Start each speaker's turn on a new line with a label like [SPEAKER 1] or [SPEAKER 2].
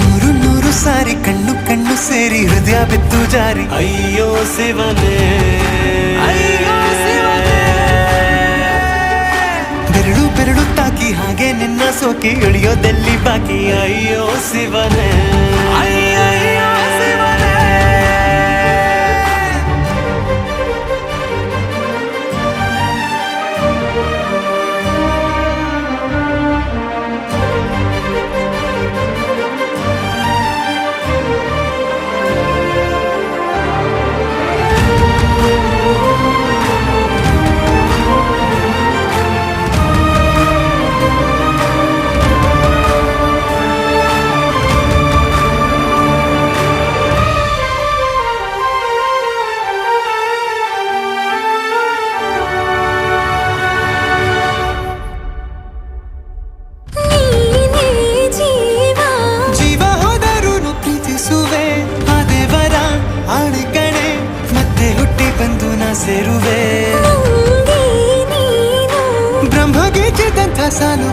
[SPEAKER 1] ನೂರು ನೂರು ಸಾರಿ ಕಣ್ಣು ಕಣ್ಣು ಸೇರಿ ಹೃದಯ ಬಿತ್ತು ಜಾರಿ
[SPEAKER 2] ಅಯ್ಯೋ ಶಿವನೇ,
[SPEAKER 1] ಅಯ್ಯೋ ಶಿವನೇ. ಬೆರಳು ಬೆರಳು ತಾಕಿ ಹಾಗೆ ನಿನ್ನ ಸೋಕಿ ಇಳಿಯೋದೆಲ್ಲಿ ಬಾಕಿ
[SPEAKER 2] ಅಯ್ಯೋ ಶಿವನೇ,
[SPEAKER 1] ಅಯ್ಯಯ್ಯೋ ಶಿವನೇ. ಸೇರುವೆ ಬ್ರಹ್ಮಗೆ ಚಿದಂಥ ಸಾಲು